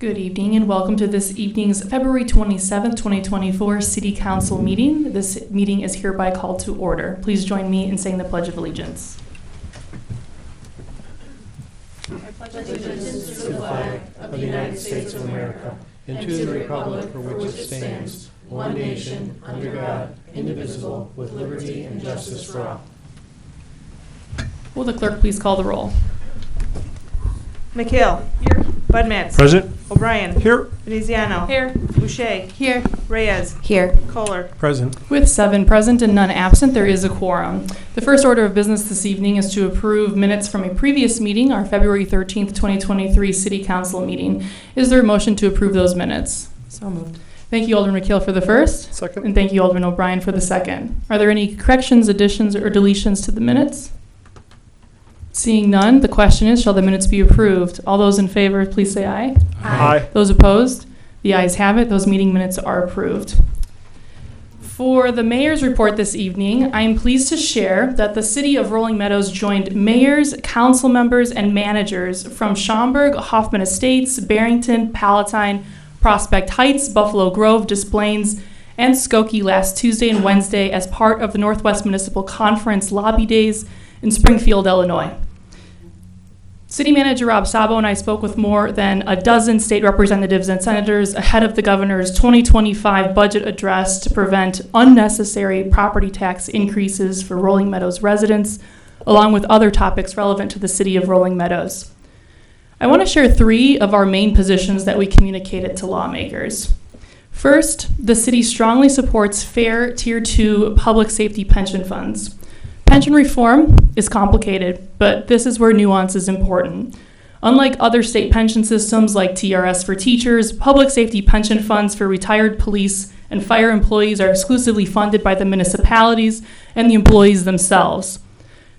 Good evening and welcome to this evening's February 27th, 2024 City Council meeting. This meeting is hereby called to order. Please join me in saying the Pledge of Allegiance. I pledge allegiance to the flag of the United States of America and to the republic for which it stands, one nation, under God, indivisible, with liberty and justice for all. Will the clerk please call the roll? McHale. Here. Budmetz. Present. O'Brien. Here. Veneziano. Here. Boucher. Here. Reyes. Here. Kohler. Present. With 7 present and none absent, there is a quorum. The first order of business this evening is to approve minutes from a previous meeting, our February 13th, 2023 City Council meeting. Is there a motion to approve those minutes? So moved. Thank you, Alderman McHale, for the first. Second. And thank you, Alderman O'Brien, for the second. Are there any corrections, additions, or deletions to the minutes? Seeing none, the question is, shall the minutes be approved? All those in favor, please say aye. Aye. Those opposed? The ayes have it. Those meeting minutes are approved. For the mayor's report this evening, I am pleased to share that the city of Rolling Meadows joined mayors, council members, and managers from Schaumburg, Hoffman Estates, Barrington, Palatine, Prospect Heights, Buffalo Grove, Des Plaines, and Skokie last Tuesday and Wednesday as part of the Northwest Municipal Conference Lobby Days in Springfield, Illinois. City Manager Rob Sabo and I spoke with more than a dozen state representatives and senators ahead of the governor's 2025 budget address to prevent unnecessary property tax increases for Rolling Meadows residents, along with other topics relevant to the city of Rolling Meadows. I want to share 3 of our main positions that we communicated to lawmakers. First, the city strongly supports fair Tier 2 public safety pension funds. Pension reform is complicated, but this is where nuance is important. Unlike other state pension systems like TRS for teachers, public safety pension funds for retired police and fire employees are exclusively funded by the municipalities and the employees themselves.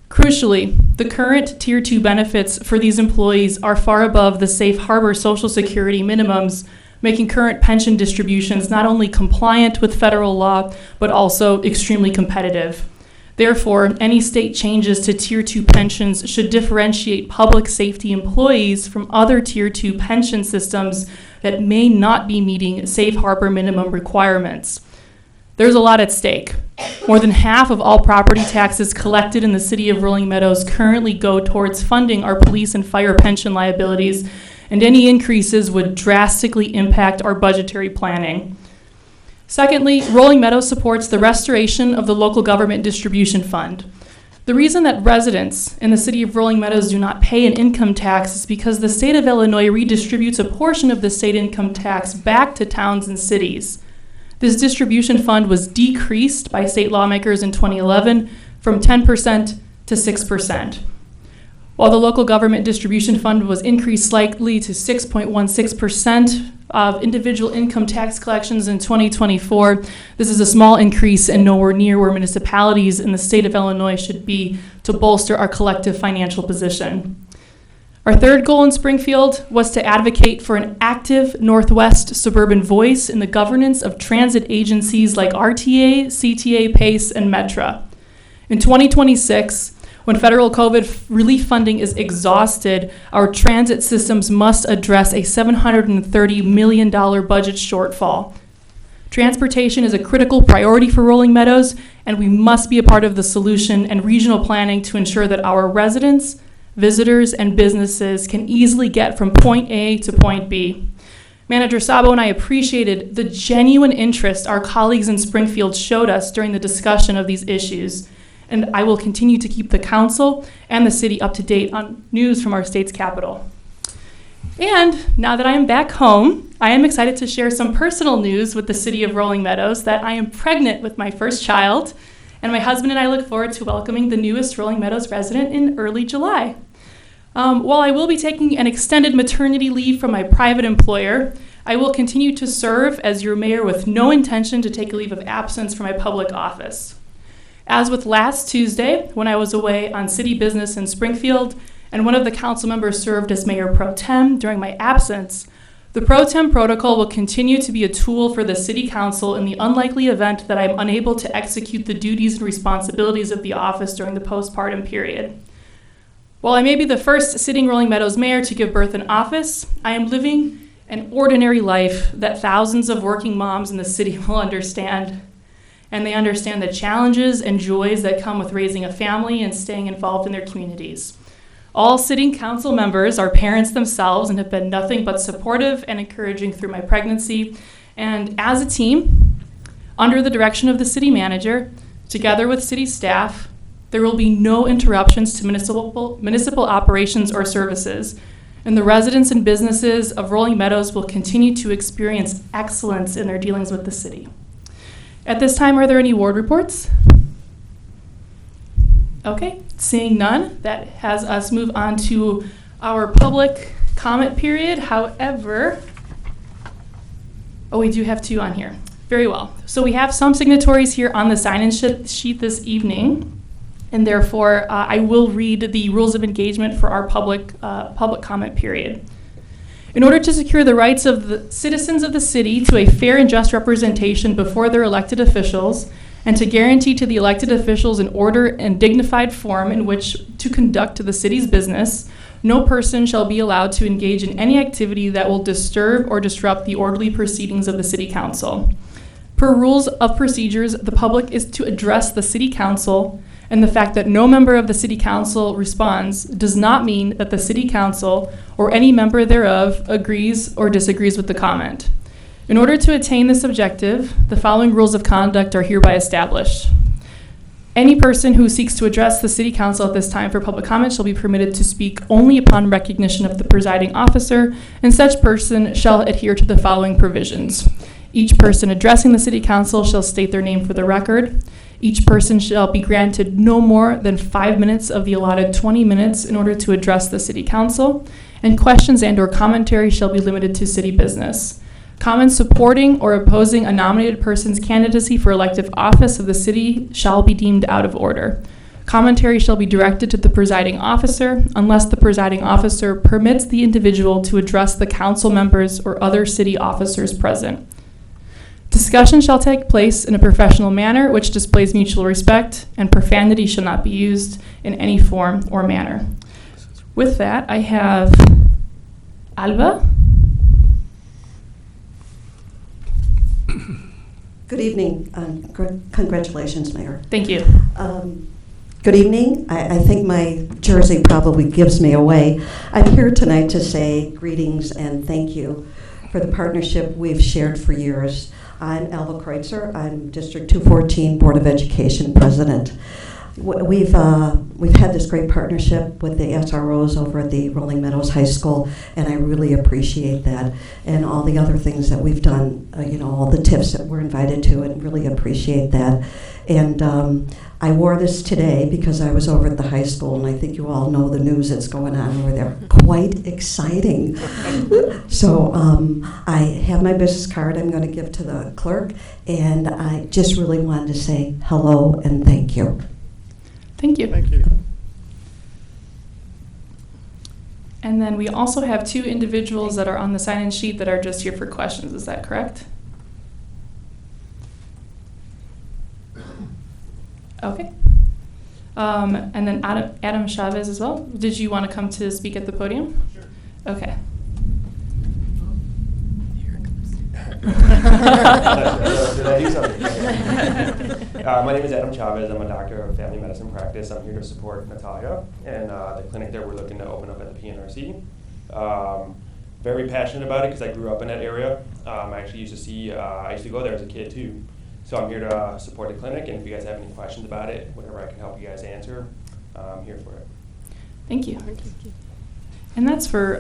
Crucially, the current Tier 2 benefits for these employees are far above the safe harbor Social Security minimums, making current pension distributions not only compliant with federal law, but also extremely competitive. Therefore, any state changes to Tier 2 pensions should differentiate public safety employees from other Tier 2 pension systems that may not be meeting safe harbor minimum requirements. There's a lot at stake. More than half of all property taxes collected in the city of Rolling Meadows currently go towards funding our police and fire pension liabilities, and any increases would drastically impact our budgetary planning. Secondly, Rolling Meadows supports the restoration of the local government distribution fund. The reason that residents in the city of Rolling Meadows do not pay an income tax is because the state of Illinois redistributes a portion of the state income tax back to towns and cities. This distribution fund was decreased by state lawmakers in 2011 from 10% to 6%. While the local government distribution fund was increased slightly to 6.16% of individual income tax collections in 2024, this is a small increase and nowhere near where municipalities in the state of Illinois should be to bolster our collective financial position. Our third goal in Springfield was to advocate for an active Northwest suburban voice in the governance of transit agencies like RTA, CTA, PACE, and Metra. In 2026, when federal COVID relief funding is exhausted, our transit systems must address a $730 million budget shortfall. Transportation is a critical priority for Rolling Meadows, and we must be a part of the solution and regional planning to ensure that our residents, visitors, and businesses can easily get from point A to point B. Manager Sabo and I appreciated the genuine interest our colleagues in Springfield showed us during the discussion of these issues, and I will continue to keep the council and the city up to date on news from our state's capital. And now that I am back home, I am excited to share some personal news with the city of Rolling Meadows that I am pregnant with my first child, and my husband and I look forward to welcoming the newest Rolling Meadows resident in early July. While I will be taking an extended maternity leave from my private employer, I will continue to serve as your mayor with no intention to take a leave of absence from my public office. As with last Tuesday, when I was away on city business in Springfield, and one of the council members served as mayor pro tem during my absence, the pro tem protocol will continue to be a tool for the city council in the unlikely event that I am unable to execute the duties and responsibilities of the office during the postpartum period. While I may be the first sitting Rolling Meadows mayor to give birth in office, I am living an ordinary life that thousands of working moms in the city will understand. And they understand the challenges and joys that come with raising a family and staying involved in their communities. All sitting council members are parents themselves and have been nothing but supportive and encouraging through my pregnancy. And as a team, under the direction of the city manager, together with city staff, there will be no interruptions to municipal operations or services. And the residents and businesses of Rolling Meadows will continue to experience excellence in their dealings with the city. At this time, are there any ward reports? Okay, seeing none, that has us move on to our public comment period. However, we do have two on here. Very well. So we have some signatories here on the sign-in sheet this evening, and therefore I will read the rules of engagement for our public comment period. In order to secure the rights of the citizens of the city to a fair and just representation before their elected officials, and to guarantee to the elected officials an order and dignified form in which to conduct the city's business, no person shall be allowed to engage in any activity that will disturb or disrupt the orderly proceedings of the city council. Per rules of procedures, the public is to address the city council, and the fact that no member of the city council responds does not mean that the city council or any member thereof agrees or disagrees with the comment. In order to attain this objective, the following rules of conduct are hereby established. Any person who seeks to address the city council at this time for public comment shall be permitted to speak only upon recognition of the presiding officer, and such person shall adhere to the following provisions. Each person addressing the city council shall state their name for the record. Each person shall be granted no more than 5 minutes of the allotted 20 minutes in order to address the city council, and questions and/or commentary shall be limited to city business. Comments supporting or opposing a nominated person's candidacy for elective office of the city shall be deemed out of order. Commentary shall be directed to the presiding officer unless the presiding officer permits the individual to address the council members or other city officers present. Discussion shall take place in a professional manner which displays mutual respect, and profanity shall not be used in any form or manner. With that, I have Alba. Good evening. Congratulations, Mayor. Thank you. Good evening. I think my jersey probably gives me away. I'm here tonight to say greetings and thank you for the partnership we've shared for years. I'm Alva Kreutzer. I'm District 214 Board of Education President. We've had this great partnership with the SROs over at the Rolling Meadows High School, and I really appreciate that, and all the other things that we've done, all the tips that we're invited to, and really appreciate that. And I wore this today because I was over at the high school, and I think you all know the news that's going on over there. Quite exciting. So I have my business card I'm going to give to the clerk, and I just really wanted to say hello and thank you. Thank you. Thank you. And then we also have two individuals that are on the sign-in sheet that are just here for questions. Is that correct? Okay. And then Adam Chavez as well. Did you want to come to speak at the podium? Sure. Okay. Did I do something? My name is Adam Chavez. I'm a doctor of family medicine practice. I'm here to support Natalia and the clinic that we're looking to open up at the PNRC. Very passionate about it because I grew up in that area. I actually used to go there as a kid too. So I'm here to support the clinic, and if you guys have any questions about it, whatever I can help you guys answer, I'm here for it. Thank you. And that's for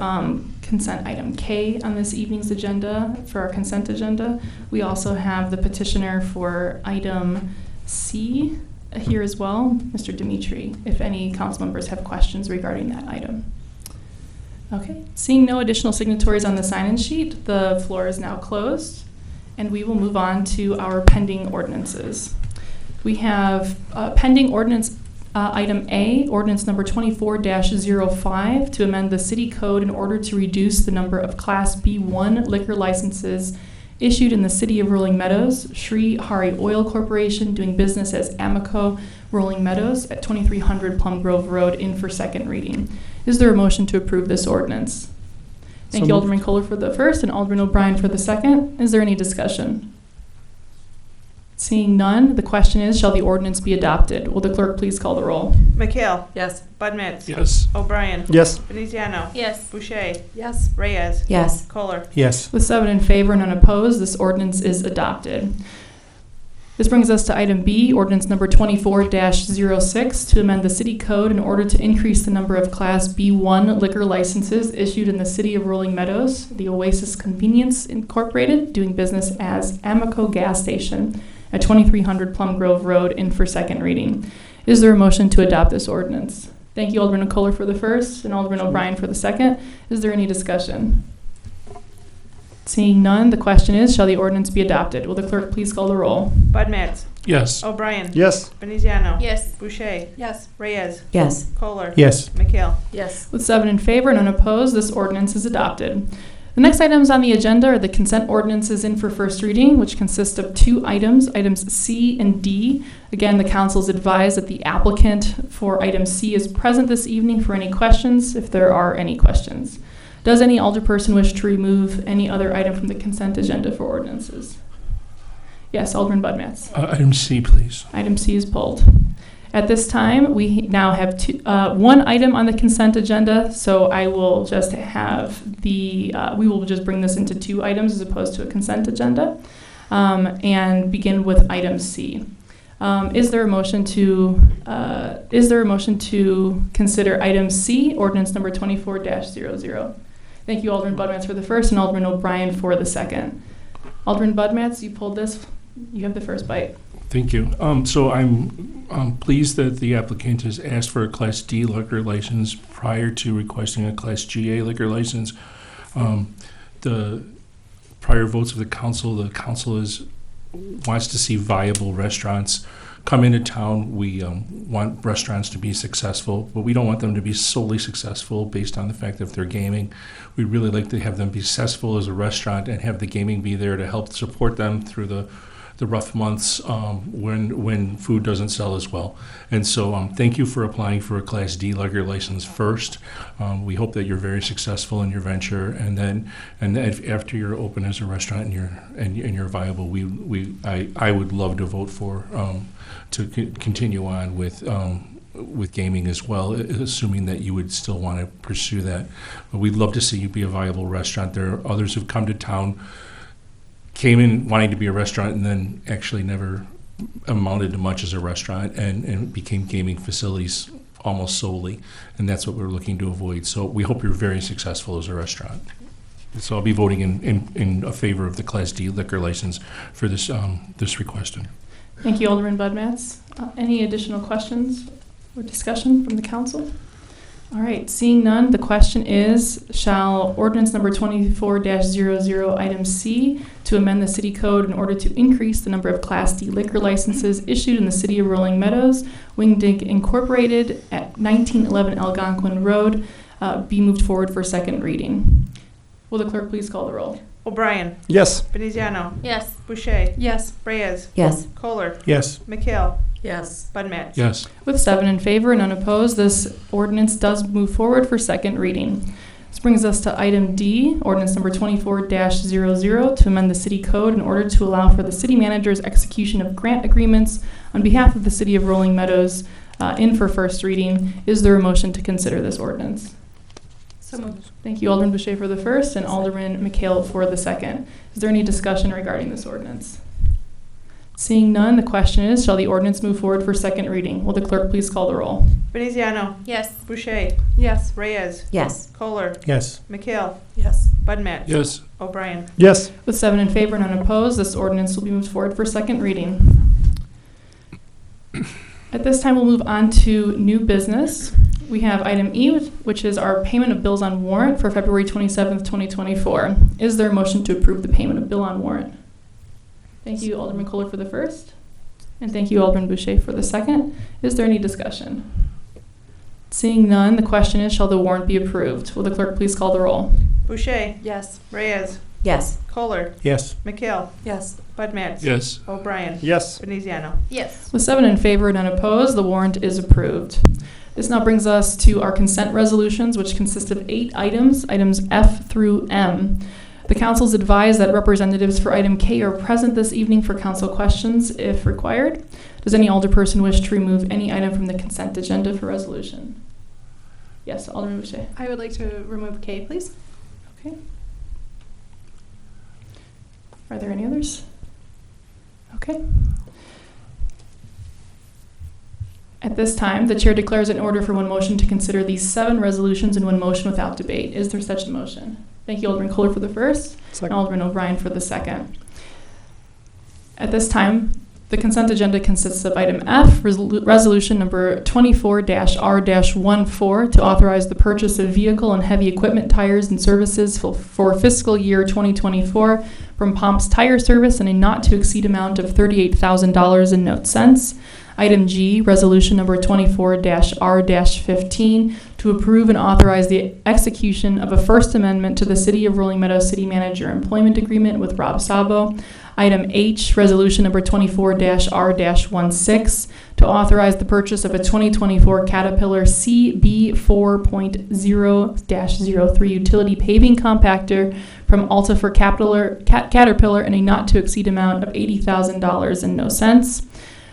consent item K on this evening's agenda, for our consent agenda. We also have the petitioner for item C here as well, Mr. Dimitri, if any council members have questions regarding that item. Okay, seeing no additional signatories on the sign-in sheet, the floor is now closed, and we will move on to our pending ordinances. We have pending ordinance item A, ordinance number 24-05, to amend the city code in order to reduce the number of Class B1 liquor licenses issued in the city of Rolling Meadows. Sri Hari Oil Corporation, doing business as Amico Rolling Meadows at 2300 Plum Grove Road, in for second reading. Is there a motion to approve this ordinance? Thank So you, moved. Alderman Kohler for the first and Alderman O'Brien for the second. Is there any discussion? Seeing none, the question is, shall the ordinance be adopted? Will the clerk please call the roll? McHale. Yes. Bud Matts. Yes. O'Brien. Yes. Veneziano. Yes. Boucher. Yes. Reyes. Yes. Kohler. Yes. With 7 in favor and none opposed, this ordinance is adopted. This brings us to item B, ordinance number 24-06, to amend the city code in order to increase the number of Class B1 liquor licenses issued in the city of Rolling Meadows, the Oasis Convenience Incorporated, doing business as Amico Gas Station at 2300 Plum Grove Road, in for second reading. Is there a motion to adopt this ordinance? Thank you, Alderman Kohler for the first and Alderman O'Brien for the second. Is there any discussion? Seeing none, the question is, shall the ordinance be adopted? Will the clerk please call the roll? Bud Matts. Yes. O'Brien. Yes. Veneziano. Yes. Boucher. Yes. Reyes. Yes. Kohler. Yes. McHale. Yes. With 7 in favor and unopposed, this ordinance is adopted. The next items on the agenda are the consent ordinances in for first reading, which consist of 2 items, items C and D. Again, the council is advised that the applicant for item C is present this evening for any questions, if there are any questions. Does any alderperson wish to remove any other item from the consent agenda for ordinances? Yes, Alderman Bud Matts. Item C, please. Item C is pulled. At this time, we now have one item on the consent agenda, so I will just have we will just bring this into 2 items as opposed to a consent agenda, and begin with item C. Is there a motion to consider item C, ordinance number 24-00? Thank you, Alderman Budmatz for the first and Alderman O'Brien for the second. Alderman Budmatz, you pulled this. You have the first bite. Thank you. So I'm pleased that the applicant has asked for a Class D liquor license prior to requesting a Class GA liquor license. The prior votes of the council wants to see viable restaurants come into town. We want restaurants to be successful, but we don't want them to be solely successful based on the fact that if they're gaming. We really like to have them be successful as a restaurant and have the gaming be there to help support them through the rough months when food doesn't sell as well. And so thank you for applying for a Class D liquor license first. We hope that you're very successful in your venture, and then after you're open as a restaurant and you're viable, I would love to vote for to continue on with gaming as well, assuming that you would still want to pursue that. But we'd love to see you be a viable restaurant. There are others who've come to town, came in wanting to be a restaurant, and then actually never amounted to much as a restaurant and became gaming facilities almost solely. And that's what we're looking to avoid. So we hope you're very successful as a restaurant. So I'll be voting in a favor of the Class D liquor license for this request. Thank you, Alderman Budmatz. Any additional questions or discussion from the council? All right, seeing none, the question is, shall ordinance number 24-00, item C, to amend the city code in order to increase the number of Class D liquor licenses issued in the city of Rolling Meadows, Winged Dink Incorporated at 1911 Algonquin Road, be moved forward for second reading? Will the clerk please call the roll? O'Brien. Yes. Veneziano. Yes. Boucher. Yes. Reyes. Yes. Kohler. Yes. McHale. Yes. Bud Matts. Yes. With 7 in favor and unopposed, this ordinance does move forward for second reading. This brings us to item D, ordinance number 24-00, to amend the city code in order to allow for the city manager's execution of grant agreements on behalf of the city of Rolling Meadows in for first reading. Is there a motion to consider this ordinance? So moved. Thank you, Alderman Boucher for the first and Alderman McHale for the second. Is there any discussion regarding this ordinance? Seeing none, the question is, shall the ordinance move forward for second reading? Will the clerk please call the roll? Veneziano. Yes. Boucher. Yes. Reyes. Yes. Kohler. Yes. McHale. Yes. Bud Matts. Yes. O'Brien. Yes. With 7 in favor and unopposed, this ordinance will be moved forward for second reading. At this time, we'll move on to new business. We have item E, which is our payment of bills on warrant for February 27th, 2024. Is there a motion to approve the payment of bill on warrant? Thank you, Alderman Kohler for the first. And thank you, Alderman Boucher for the second. Is there any discussion? Seeing none, the question is, shall the warrant be approved? Will the clerk please call the roll? Boucher. Yes. Reyes. Yes. Kohler. Yes. McHale. Yes. Bud Matts. Yes. O'Brien. Yes. Veneziano. Yes. With 7 in favor and unopposed, the warrant is approved. This now brings us to our consent resolutions, which consist of 8 items, items F through M. The council is advised that representatives for item K are present this evening for council questions if required. Does any alderperson wish to remove any item from the consent agenda for resolution? Yes, Alderman Boucher. I would like to remove K, please. Okay. Are there any others? Okay. At this time, the chair declares an order for one motion to consider these 7 resolutions in one motion without debate. Is there such a motion? Thank you, Alderman Kohler for the first, and Alderman O'Brien for the second. At this time, the consent agenda consists of item F, resolution number 24-R-14, to authorize the purchase of vehicle and heavy equipment tires and services for fiscal year 2024 from Pomp's Tire Service in a not to exceed amount of $38,000 in note cents. Item G, resolution number 24-R-15, to approve and authorize the execution of a First Amendment to the City of Rolling Meadows City Manager Employment Agreement with Rob Sabo. Item H, resolution number 24-R-16, to authorize the purchase of a 2024 Caterpillar CB 4.0-03 utility paving compactor from Alta for Caterpillar in a not to exceed amount of $80,000 and no cents.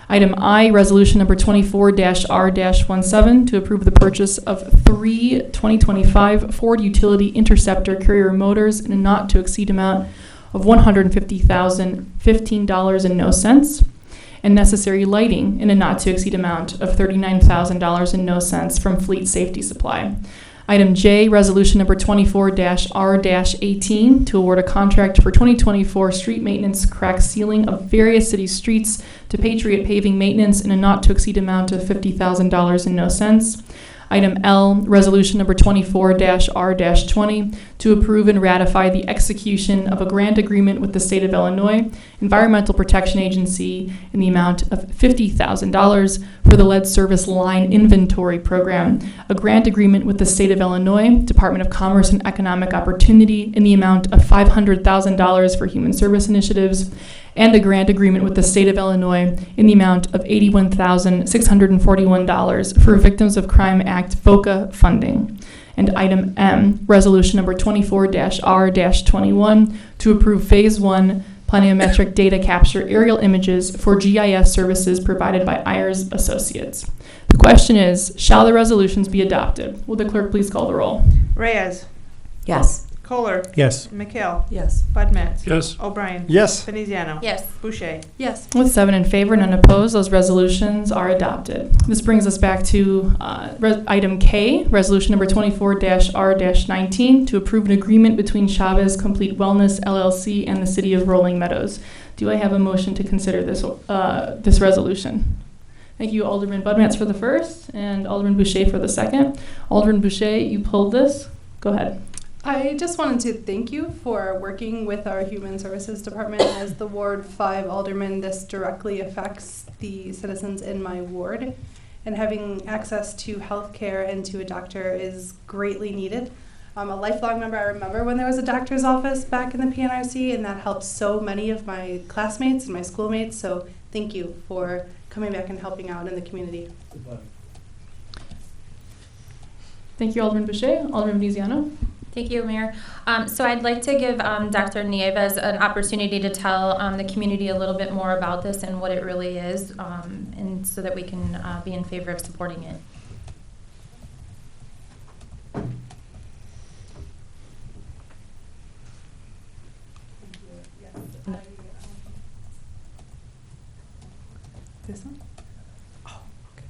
Item I, resolution number 24-R-17, to approve the purchase of 3 2025 Ford Utility Interceptor Courier motors in a not to exceed amount of $150,015 and no cents, and necessary lighting in a not to exceed amount of $39,000 and no cents from Fleet Safety Supply. Item J, resolution number 24-R-18, to award a contract for 2024 street maintenance crack sealing of various city streets to Patriot Paving Maintenance in a not to exceed amount of $50,000 and no cents. Item L, resolution number 24-R-20, to approve and ratify the execution of a grant agreement with the State of Illinois Environmental Protection Agency in the amount of $50,000 for the lead service line inventory program, a grant agreement with the State of Illinois Department of Commerce and Economic Opportunity in the amount of $500,000 for human service initiatives, and a grant agreement with the State of Illinois in the amount of $81,641 for Victims of Crime Act VOCA funding. And item M, resolution number 24-R-21, to approve Phase 1 planimetric data capture aerial images for GIS services provided by Ayers Associates. The question is, shall the resolutions be adopted? Will the clerk please call the roll? Reyes. Yes. Kohler. Yes. McHale. Yes. Budmats. Yes. O'Brien. Yes. Veneziano. Yes. Boucher. Yes. With 7 in favor and none opposed, those resolutions are adopted. This brings us back to item K, resolution number 24-R-19, to approve an agreement between Chavez Complete Wellness LLC and the City of Rolling Meadows. Do I have a motion to consider this resolution? Thank you, Alderman Budmats for the first and Alderman Boucher for the second. Alderman Boucher, you pulled this. Go ahead. I just wanted to thank you for working with our Human Services Department. As the Ward 5 Alderman, this directly affects the citizens in my ward, and having access to health care and to a doctor is greatly needed. I'm a lifelong member. I remember when there was a doctor's office back in the PNRC, and that helped so many of my classmates and my schoolmates, so thank you for coming back and helping out in the community. Thank you, Alderman Boucher. Alderman Veneziano. Thank you, Mayor. So I'd like to give Dr. Nieves an opportunity to tell the community a little bit more about this and what it really is, and so that we can be in favor of supporting it. This one? Oh, okay.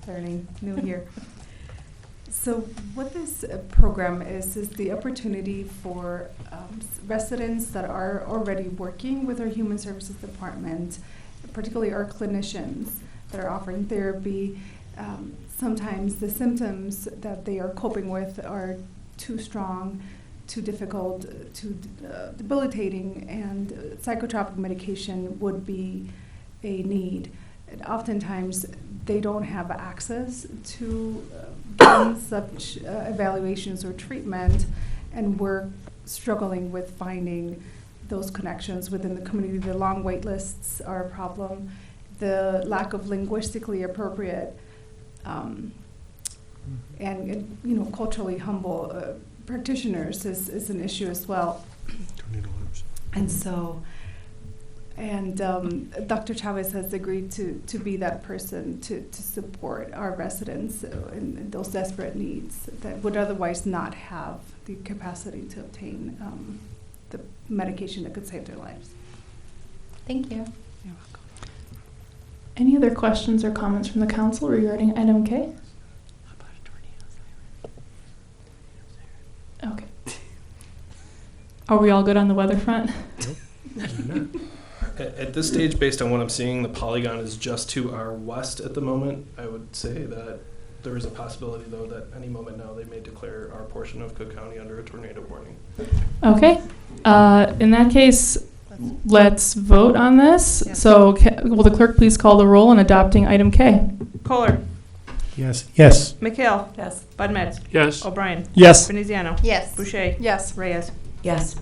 Learning new here. So what this program is the opportunity for residents that are already working with our Human Services Department, particularly our clinicians that are offering therapy. Sometimes the symptoms that they are coping with are too strong, too difficult, too debilitating, and psychotropic medication would be a need. And oftentimes they don't have access to getting such evaluations or treatment, and we're struggling with finding those connections within the community. The long wait lists are a problem. The lack of linguistically appropriate and you know, culturally humble practitioners is an issue as well. And so, and Dr. Chavez has agreed to be that person to support our residents in those desperate needs that would otherwise not have the capacity to obtain the medication that could save their lives. Thank you. You're welcome. Any other questions or comments from the council regarding item K? Okay. Are we all good on the weather front? At this stage, based on what I'm seeing, the polygon is just to our west at the moment. I would say that there is a possibility, though, that any moment now they may declare our portion of Cook County under a tornado warning. Okay. In that case, let's vote on this. Yes. So will the clerk please call the roll on adopting item K? Kohler. Yes. Yes. McHale. Yes. Bud Metz. Yes. O'Brien. Yes. Veneziano. Yes. Boucher. Yes. Reyes. Yes.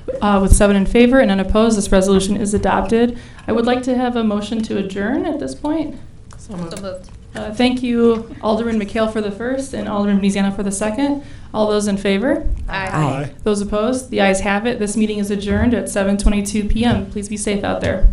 With 7 in favor and none opposed, this resolution is adopted. I would like to have a motion to adjourn at this point. So moved. Thank you, Alderman McHale for the first and Alderman Veneziano for the second. All those in favor? Aye. Those opposed? The ayes have it. This meeting is adjourned at 7:22 p.m. Please be safe out there.